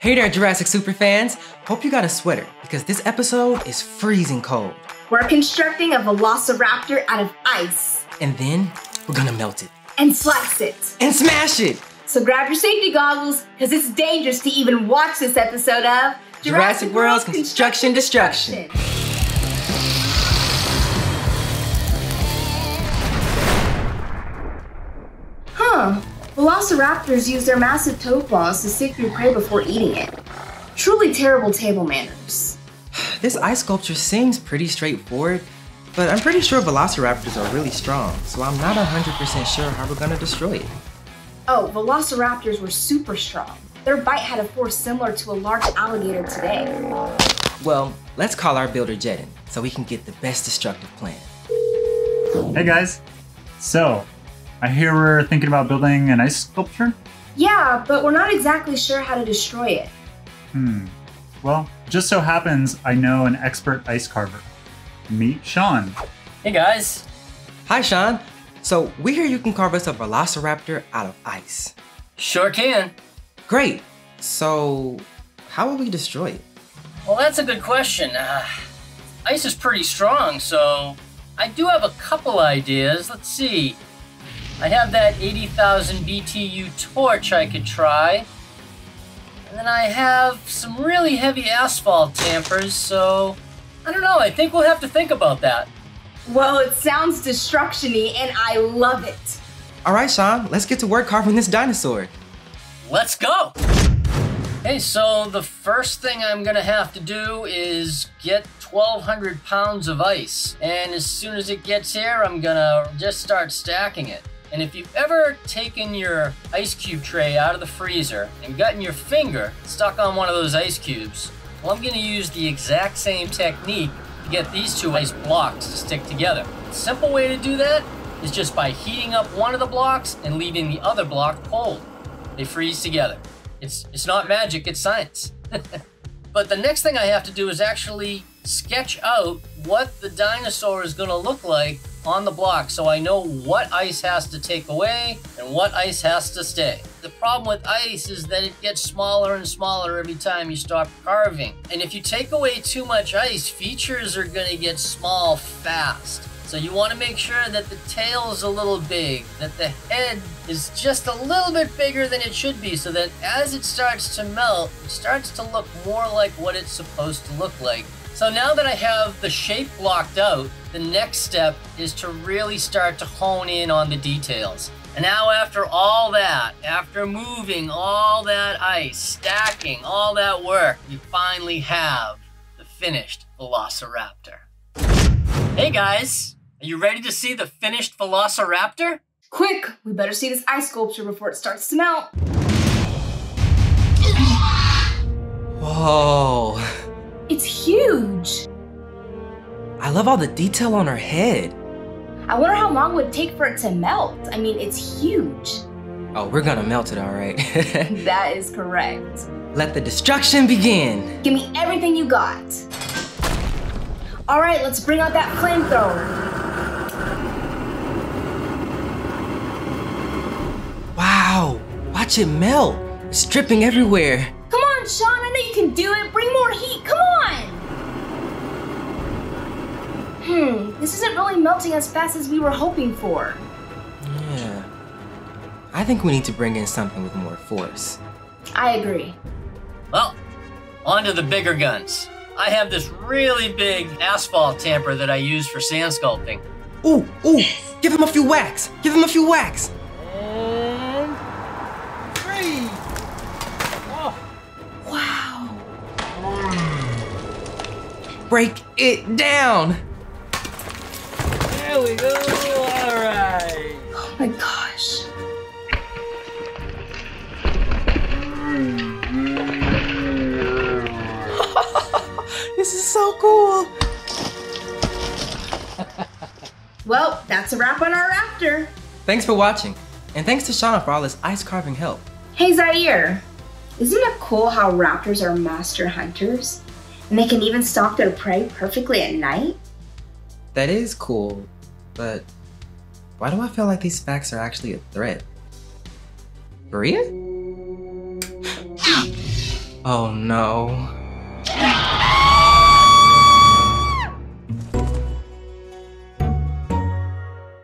Hey there, Jurassic superfans! Hope you got a sweater, because this episode is freezing cold. We're constructing a Velociraptor out of ice. And then, we're gonna melt it. And slice it. And smash it! So grab your safety goggles, because it's dangerous to even watch this episode of Jurassic World's Construction Destruction. Huh. Velociraptors use their massive toe claws to sift through prey before eating it. Truly terrible table manners. This ice sculpture seems pretty straightforward, but I'm pretty sure Velociraptors are really strong, so I'm not 100% sure how we're gonna destroy it. Oh, Velociraptors were super strong. Their bite had a force similar to a large alligator today. Well, let's call our builder Jedin, so we can get the best destructive plan. Hey guys. So, I hear we're thinking about building an ice sculpture? Yeah, but we're not exactly sure how to destroy it. Well, just so happens I know an expert ice carver. Meet Sean. Hey guys. Hi Sean. So we hear you can carve us a Velociraptor out of ice. Sure can. Great. So how will we destroy it? Well, that's a good question. Ice is pretty strong, so I do have a couple ideas. Let's see. I have that 80,000 BTU torch I could try. And then I have some really heavy asphalt tampers, so I don't know, I think we'll have to think about that. Well, it sounds destruction-y and I love it. All right, Sean, let's get to work carving this dinosaur. Let's go! Okay, so the first thing I'm gonna have to do is get 1,200 pounds of ice. And as soon as it gets here, I'm gonna just start stacking it. And if you've ever taken your ice cube tray out of the freezer and gotten your finger stuck on one of those ice cubes, well, I'm gonna use the exact same technique to get these two ice blocks to stick together. The simple way to do that is just by heating up one of the blocks and leaving the other block cold. They freeze together. It's not magic, it's science. But the next thing I have to do is actually sketch out what the dinosaur is gonna look like on the block so I know what ice has to take away and what ice has to stay. The problem with ice is that it gets smaller and smaller every time you stop carving. And if you take away too much ice, features are gonna get small fast. So you want to make sure that the tail is a little big, that the head is just a little bit bigger than it should be, so that as it starts to melt, it starts to look more like what it's supposed to look like. So now that I have the shape blocked out, the next step is to really start to hone in on the details. And now after all that, after moving all that ice, stacking all that work, you finally have the finished Velociraptor. Hey guys! Are you ready to see the finished Velociraptor? Quick, we better see this ice sculpture before it starts to melt. Whoa. It's huge. I love all the detail on her head. I wonder how long it would take for it to melt. I mean, it's huge. Oh, we're gonna melt it, all right. That is correct. Let the destruction begin. Give me everything you got. All right, let's bring out that flamethrower. Wow, watch it melt. It's dripping everywhere. Come on, Sean, I know you can do it. Bring more heat, come on. This isn't really melting as fast as we were hoping for. Yeah, I think we need to bring in something with more force. I agree. Well, on to the bigger guns. I have this really big asphalt tamper that I use for sand sculpting. Ooh, give him a few whacks. Give him a few whacks. And 3. Oh. Wow. Break it down. There we go, all right. Oh my gosh. This is so cool. Well, that's a wrap on our raptor. Thanks for watching, and thanks to Sean for all his ice carving help. Hey Zaire, isn't it cool how raptors are master hunters? And they can even stalk their prey perfectly at night? That is cool, but why do I feel like these facts are actually a threat? Maria? Oh no.